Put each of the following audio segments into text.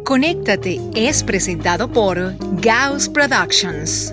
Conéctate es presentado por Gauss Productions.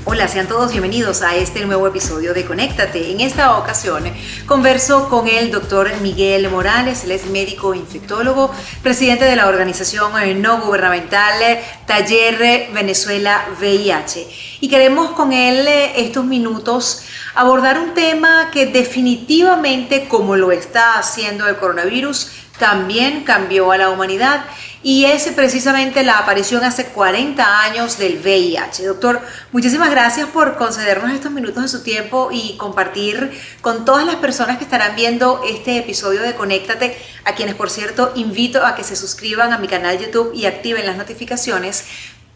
Hola, sean todos bienvenidos a este nuevo episodio de Conéctate. En esta ocasión converso con el doctor Miguel Morales. Él es médico infectólogo, presidente de la organización no gubernamental Taller Venezuela VIH. Y queremos con él estos minutos abordar un tema que definitivamente, como lo está haciendo el coronavirus, también cambió a la humanidad, y es precisamente la aparición hace 40 años del VIH. Doctor, muchísimas gracias por concedernos estos minutos de su tiempo y compartir con todas las personas que estarán viendo este episodio de Conéctate, a quienes, por cierto, invito a que se suscriban a mi canal YouTube y activen las notificaciones,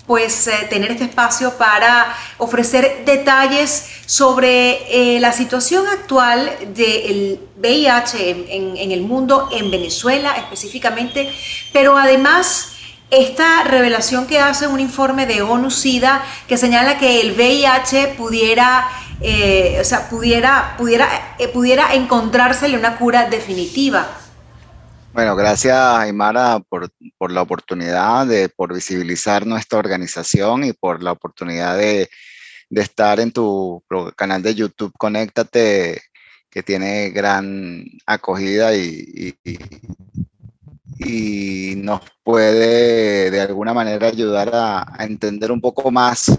pues tener este espacio para ofrecer detalles sobre la situación actual del VIH en el mundo, en Venezuela específicamente, pero además esta revelación que hace un informe de ONU-SIDA que señala que el VIH pudiera encontrársele una cura definitiva. Bueno, gracias, Aymara, por la oportunidad por visibilizar nuestra organización y por la oportunidad de estar en tu canal de YouTube Conéctate, que tiene gran acogida y nos puede de alguna manera ayudar a entender un poco más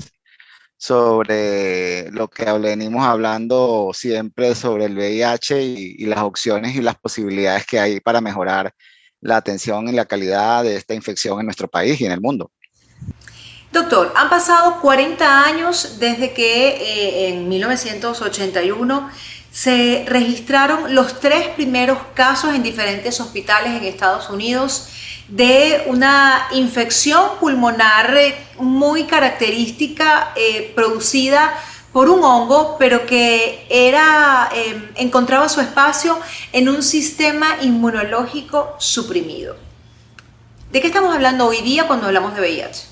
sobre lo que venimos hablando siempre sobre el VIH y las opciones y las posibilidades que hay para mejorar la atención y la calidad de esta infección en nuestro país y en el mundo. Doctor, han pasado 40 años desde que en 1981 se registraron los 3 primeros casos en diferentes hospitales en Estados Unidos de una infección pulmonar muy característica, producida por un hongo, pero que encontraba su espacio en un sistema inmunológico suprimido. ¿De qué estamos hablando hoy día cuando hablamos de VIH?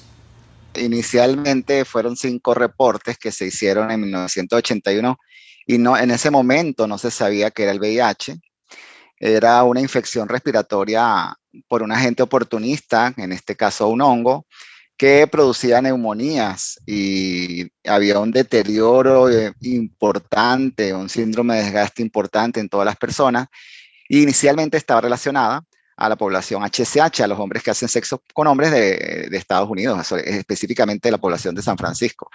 Inicialmente fueron 5 reportes que se hicieron en 1981 y en ese momento no se sabía que era el VIH. Era una infección respiratoria por un agente oportunista, en este caso un hongo, que producía neumonías y había un deterioro importante, un síndrome de desgaste importante en todas las personas. Inicialmente estaba relacionada a la población HCH, a los hombres que hacen sexo con hombres de Estados Unidos, específicamente la población de San Francisco.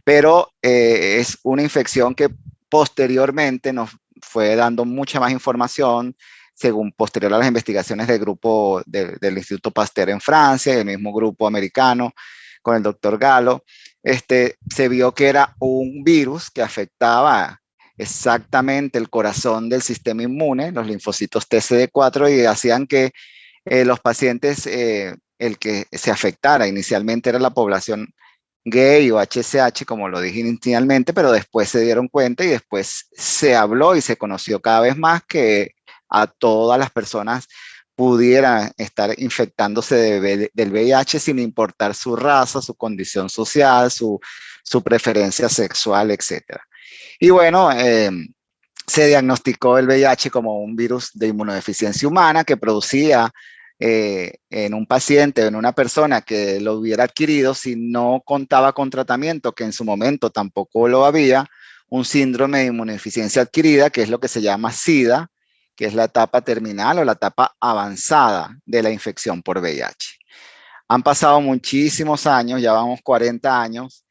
Pero es una infección que posteriormente nos fue dando mucha más información, según posterior a las investigaciones del grupo del Instituto Pasteur en Francia, el mismo grupo americano con el doctor Gallo, se vio que era un virus que afectaba exactamente el corazón del sistema inmune, los linfocitos TCD4, y hacían que los pacientes, el que se afectara inicialmente era la población gay o HCH, como lo dije inicialmente, pero después se dieron cuenta y después se habló y se conoció cada vez más que a todas las personas pudieran estar infectándose del VIH sin importar su raza, su condición social, su preferencia sexual, etc. Y bueno, se diagnosticó el VIH como un virus de inmunodeficiencia humana que producía en un paciente, en una persona que lo hubiera adquirido, si no contaba con tratamiento, que en su momento tampoco lo había, un síndrome de inmunodeficiencia adquirida, que es lo que se llama SIDA, que es la etapa terminal o la etapa avanzada de la infección por VIH. Han pasado muchísimos años, ya vamos 40 años,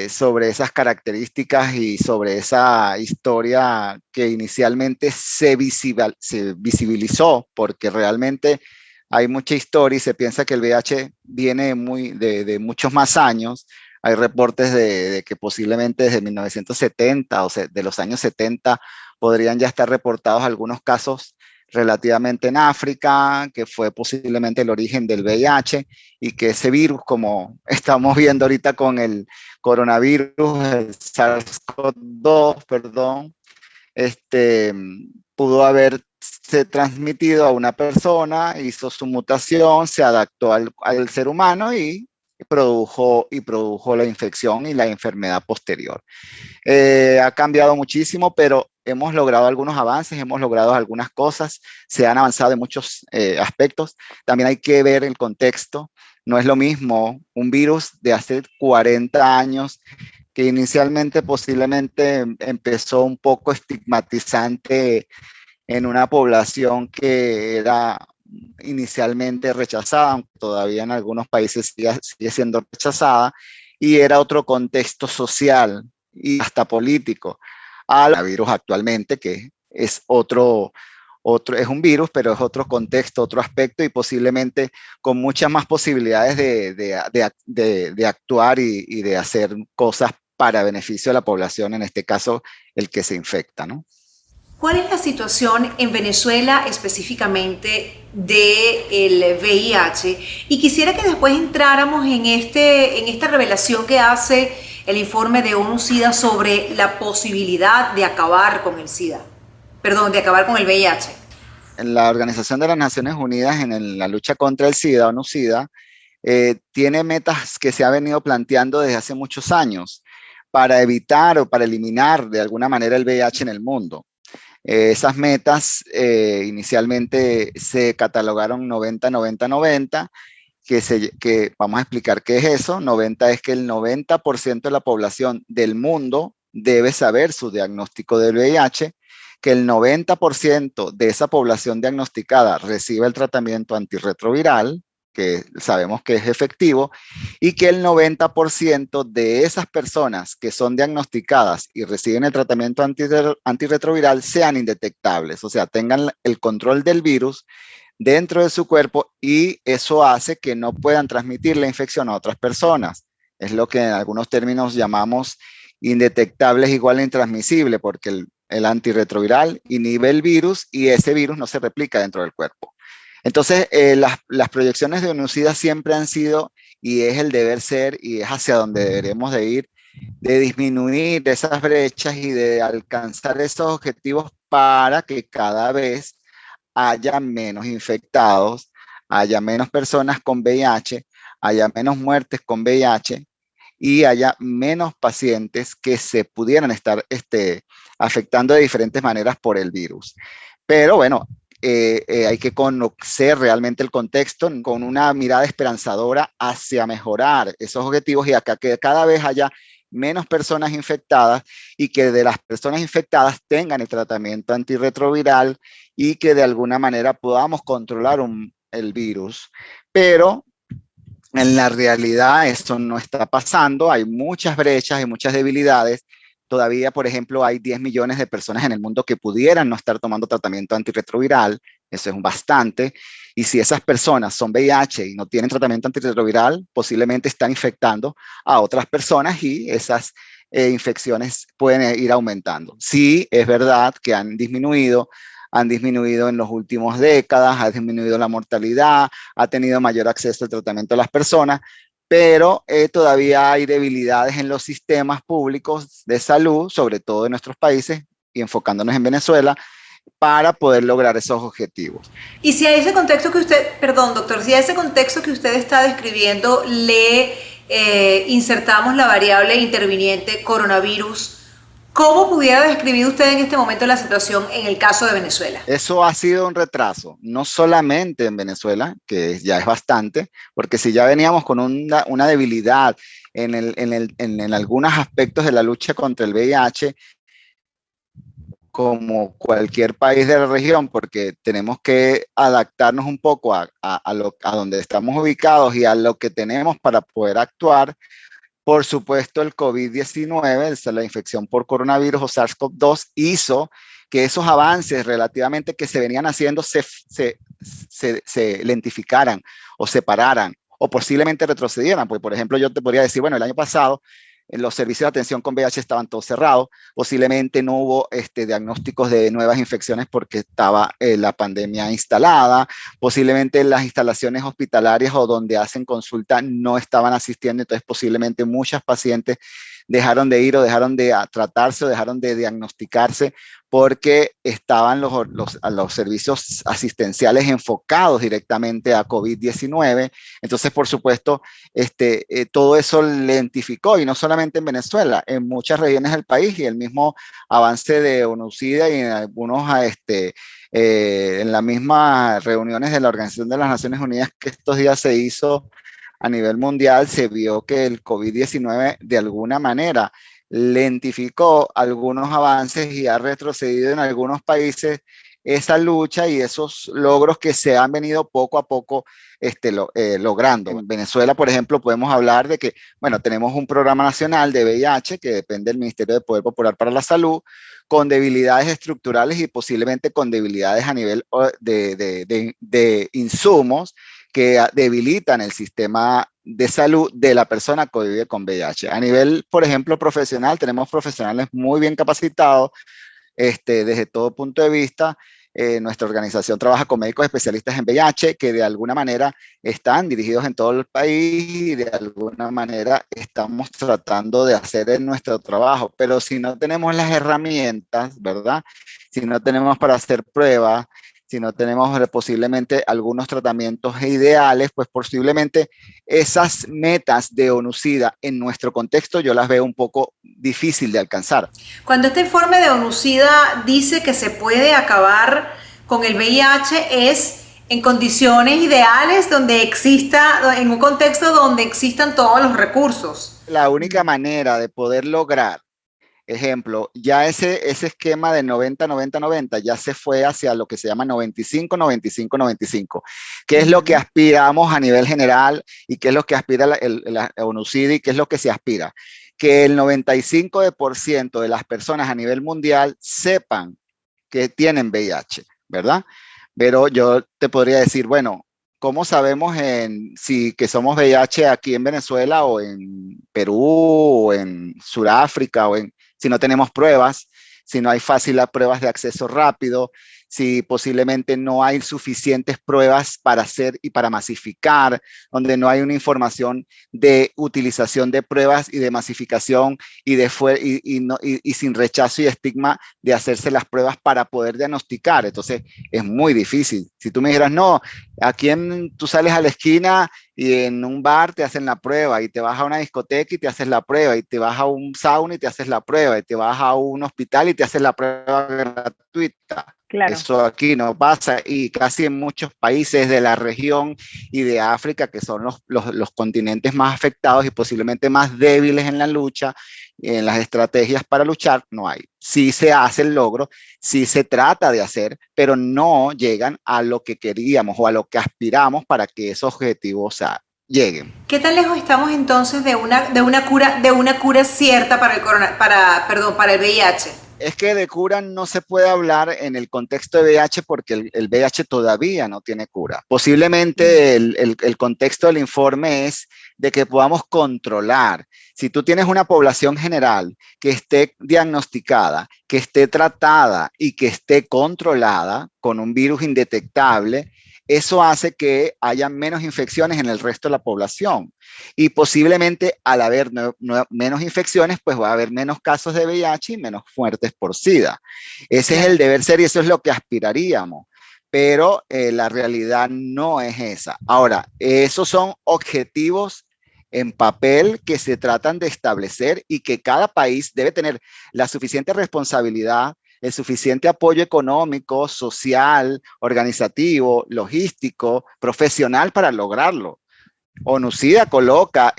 sobre esas características y sobre esa historia que inicialmente se visibilizó, porque realmente hay mucha historia y se piensa que el VIH viene de muchos más años. Hay reportes de que posiblemente desde 1970 o de los años 70 podrían ya estar reportados algunos casos relativamente en África, que fue posiblemente el origen del VIH, y que ese virus, como estamos viendo ahorita con el coronavirus, el SARS-CoV-2, perdón, pudo haberse transmitido a una persona, hizo su mutación, se adaptó al ser humano y produjo la infección y la enfermedad posterior. Ha cambiado muchísimo, pero hemos logrado algunos avances, hemos logrado algunas cosas, se han avanzado en muchos aspectos. También hay que ver el contexto. No es lo mismo un virus de hace 40 años que inicialmente posiblemente empezó un poco estigmatizante en una población que era inicialmente rechazada, aunque todavía en algunos países sigue siendo rechazada, y era otro contexto social y hasta político al virus actualmente, que es es un virus, pero es otro contexto, otro aspecto y posiblemente con muchas más posibilidades de actuar y de hacer cosas para beneficio de la población, en este caso el que se infecta, ¿no? ¿Cuál es la situación en Venezuela específicamente del VIH? Y quisiera que después entráramos en esta revelación que hace el informe de ONU-SIDA sobre la posibilidad de acabar con el SIDA, perdón, de acabar con el VIH. En la Organización de las Naciones Unidas en la lucha contra el SIDA, ONU-SIDA, tiene metas que se ha venido planteando desde hace muchos años para evitar o para eliminar de alguna manera el VIH en el mundo. Esas metas inicialmente se catalogaron 90-90-90, que vamos a explicar qué es eso. 90 es que el 90% de la población del mundo debe saber su diagnóstico del VIH, que el 90% de esa población diagnosticada recibe el tratamiento antirretroviral, que sabemos que es efectivo, y que el 90% de esas personas que son diagnosticadas y reciben el tratamiento antirretroviral sean indetectables, o sea, tengan el control del virus dentro de su cuerpo y eso hace que no puedan transmitir la infección a otras personas. Es lo que en algunos términos llamamos indetectables igual a intransmisible, porque el antirretroviral inhibe el virus y ese virus no se replica dentro del cuerpo. Entonces, las proyecciones de ONU-SIDA siempre han sido, y es el deber ser, y es hacia donde deberemos de ir, de disminuir esas brechas y de alcanzar esos objetivos para que cada vez haya menos infectados, haya menos personas con VIH, haya menos muertes con VIH y haya menos pacientes que se pudieran estar afectando de diferentes maneras por el virus. Pero bueno, hay que conocer realmente el contexto con una mirada esperanzadora hacia mejorar esos objetivos y acá que cada vez haya menos personas infectadas y que de las personas infectadas tengan el tratamiento antirretroviral y que de alguna manera podamos controlar el virus. Pero en la realidad esto no está pasando, hay muchas brechas, hay muchas debilidades. Todavía, por ejemplo, hay 10 millones de personas en el mundo que pudieran no estar tomando tratamiento antirretroviral, eso es bastante, y si esas personas son VIH y no tienen tratamiento antirretroviral, posiblemente están infectando a otras personas y esas infecciones pueden ir aumentando. Sí, es verdad que han disminuido en las últimas décadas, ha disminuido la mortalidad, ha tenido mayor acceso al tratamiento de las personas, pero todavía hay debilidades en los sistemas públicos de salud, sobre todo en nuestros países y enfocándonos en Venezuela, para poder lograr esos objetivos. Y si a ese contexto que usted, perdón doctor, si a ese contexto que usted está describiendo le insertamos la variable interviniente coronavirus, ¿cómo pudiera describir usted en este momento la situación en el caso de Venezuela? Eso ha sido un retraso, no solamente en Venezuela, que ya es bastante, porque si ya veníamos con una debilidad en algunos aspectos de la lucha contra el VIH, como cualquier país de la región, porque tenemos que adaptarnos un poco a donde estamos ubicados y a lo que tenemos para poder actuar. Por supuesto, el COVID-19, la infección por coronavirus o SARS-CoV-2, hizo que esos avances relativamente que se venían haciendo se lentificaran o separaran o posiblemente retrocedieran. Pues, por ejemplo, yo te podría decir, bueno, el año pasado los servicios de atención con VIH estaban todos cerrados, posiblemente no hubo diagnósticos de nuevas infecciones porque estaba la pandemia instalada, posiblemente las instalaciones hospitalarias o donde hacen consulta no estaban asistiendo, entonces posiblemente muchas pacientes dejaron de ir o dejaron de tratarse o dejaron de diagnosticarse porque estaban los servicios asistenciales enfocados directamente a COVID-19. Entonces, por supuesto, todo eso lentificó, y no solamente en Venezuela, en muchas regiones del país, y el mismo avance de ONUCIDA y en algunos, en las mismas reuniones de la Organización de las Naciones Unidas que estos días se hizo a nivel mundial, se vio que el COVID-19 de alguna manera lentificó algunos avances y ha retrocedido en algunos países esa lucha y esos logros que se han venido poco a poco logrando. En Venezuela, por ejemplo, podemos hablar de que, bueno, tenemos un programa nacional de VIH que depende del Ministerio de Poder Popular para la Salud, con debilidades estructurales y posiblemente con debilidades a nivel de insumos que debilitan el sistema de salud de la persona que vive con VIH. A nivel, por ejemplo, profesional, tenemos profesionales muy bien capacitados desde todo punto de vista. Nuestra organización trabaja con médicos especialistas en VIH que de alguna manera están dirigidos en todo el país y de alguna manera estamos tratando de hacer en nuestro trabajo. Pero si no tenemos las herramientas, ¿verdad? Si no tenemos para hacer pruebas, si no tenemos posiblemente algunos tratamientos ideales, pues posiblemente esas metas de ONUCIDA en nuestro contexto yo las veo un poco difícil de alcanzar. Cuando este informe de ONUCIDA dice que se puede acabar con el VIH es en condiciones ideales donde exista, en un contexto donde existan todos los recursos. La única manera de poder lograr, ejemplo, ya ese esquema de 90-90-90 ya se fue hacia lo que se llama 95-95-95, que es lo que aspiramos a nivel general y que es lo que aspira la ONUCIDA y que es lo que se aspira. Que el 95% de las personas a nivel mundial sepan que tienen VIH, ¿verdad? Pero yo te podría decir, bueno, ¿cómo sabemos que somos VIH aquí en Venezuela o en Perú o en Sudáfrica si no tenemos pruebas, si no hay pruebas de acceso rápido, si posiblemente no hay suficientes pruebas para hacer y para masificar, donde no hay una información de utilización de pruebas y de masificación y sin rechazo y estigma de hacerse las pruebas para poder diagnosticar? Entonces es muy difícil. Si tú me dijeras, no, aquí tú sales a la esquina y en un bar te hacen la prueba, y te vas a una discoteca y te haces la prueba, y te vas a un sauna y te haces la prueba, y te vas a un hospital y te haces la prueba gratuita. Claro. Eso aquí no pasa, y casi en muchos países de la región y de África, que son los continentes más afectados y posiblemente más débiles en la lucha, en las estrategias para luchar, no hay. Sí se hace el logro, sí se trata de hacer, pero no llegan a lo que queríamos o a lo que aspiramos para que esos objetivos lleguen. ¿Qué tan lejos estamos entonces de una cura cierta para el VIH? Es que de cura no se puede hablar en el contexto de VIH porque el VIH todavía no tiene cura. Posiblemente el contexto del informe es de que podamos controlar. Si tú tienes una población general que esté diagnosticada, que esté tratada y que esté controlada con un virus indetectable, eso hace que haya menos infecciones en el resto de la población. Y posiblemente al haber menos infecciones, pues va a haber menos casos de VIH y menos muertes por SIDA. Ese es el deber ser y eso es lo que aspiraríamos. Pero la realidad no es esa. Ahora, esos son objetivos en papel que se tratan de establecer y que cada país debe tener la suficiente responsabilidad, el suficiente apoyo económico, social, organizativo, logístico, profesional para lograrlo. ONUCIDA coloca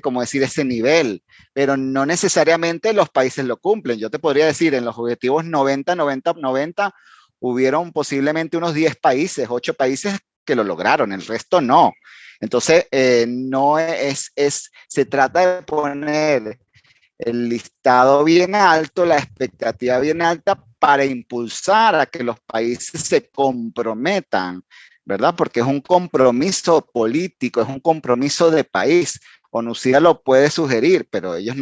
como decir, ese nivel, pero no necesariamente los países lo cumplen. Yo te podría decir, en los objetivos 90-90-90, hubieron posiblemente unos 10 países, 8 países que lo lograron, el resto no. Entonces, no se trata de poner el listado bien alto, la expectativa bien alta para impulsar a que los países se comprometan, ¿verdad? Porque es un compromiso político, es un compromiso de país. ONUCIDA lo puede sugerir, pero ellos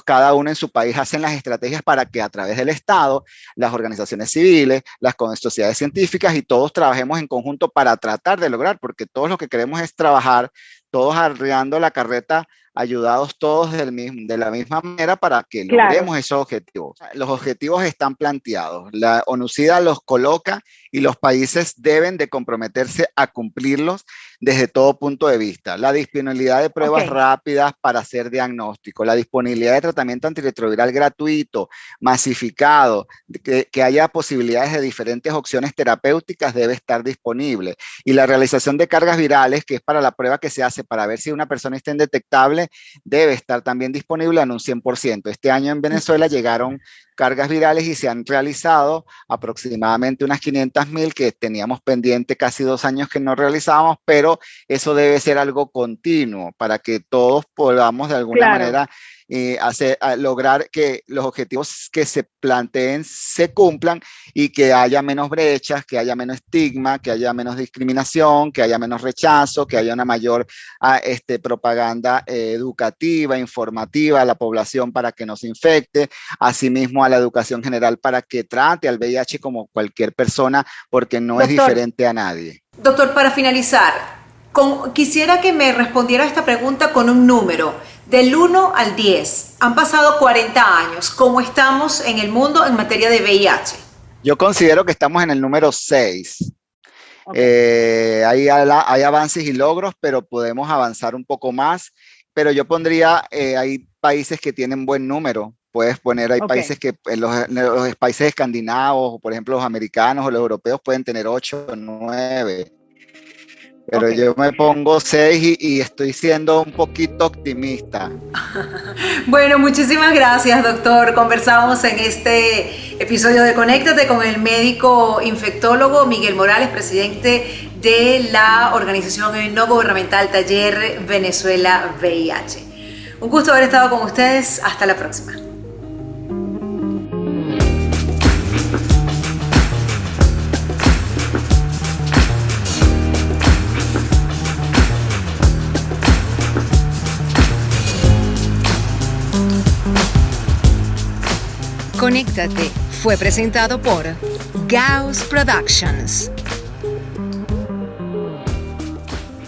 cada uno en su país hacen las estrategias para que a través del Estado, las organizaciones civiles, las sociedades científicas y todos trabajemos en conjunto para tratar de lograr, porque todos lo que queremos es trabajar, todos arreando la carreta ayudados todos de la misma manera para que Claro. logremos esos objetivos. Los objetivos están planteados, la ONUCIDA los coloca y los países deben de comprometerse a cumplirlos desde todo punto de vista. La disponibilidad de pruebas rápidas para hacer diagnóstico, la disponibilidad de tratamiento antirretroviral gratuito, masificado, que haya posibilidades de diferentes opciones terapéuticas debe estar disponible. Y la realización de cargas virales, que es para la prueba que se hace para ver si una persona está indetectable, debe estar también disponible en un 100%. Este año en Venezuela llegaron cargas virales y se han realizado aproximadamente unas 500.000 que teníamos pendiente casi 2 años que no realizábamos, pero eso debe ser algo continuo para que todos podamos de alguna manera lograr que los objetivos que se planteen se cumplan y que haya menos brechas, que haya menos estigma, que haya menos discriminación, que haya menos rechazo, que haya una mayor propaganda educativa, informativa a la población para que no se infecte, asimismo a la educación general para que trate al VIH como cualquier persona porque no es diferente a nadie. Doctor, para finalizar, quisiera que me respondiera a esta pregunta con un número. Del 1 al 10, han pasado 40 años. ¿Cómo estamos en el mundo en materia de VIH? Yo considero que estamos en el número 6. Hay avances y logros, pero podemos avanzar un poco más. Pero yo pondría, hay países que tienen buen número. Puedes poner, hay países que, los países escandinavos, por ejemplo, los americanos o los europeos pueden tener 8 o 9. Pero yo me pongo 6 y estoy siendo un poquito optimista. Bueno, muchísimas gracias, doctor. Conversamos en este episodio de Conéctate con el médico infectólogo Miguel Morales, presidente de la organización no gubernamental Taller Venezuela VIH. Un gusto haber estado con ustedes. Hasta la próxima. Conéctate fue presentado por Gauss Productions.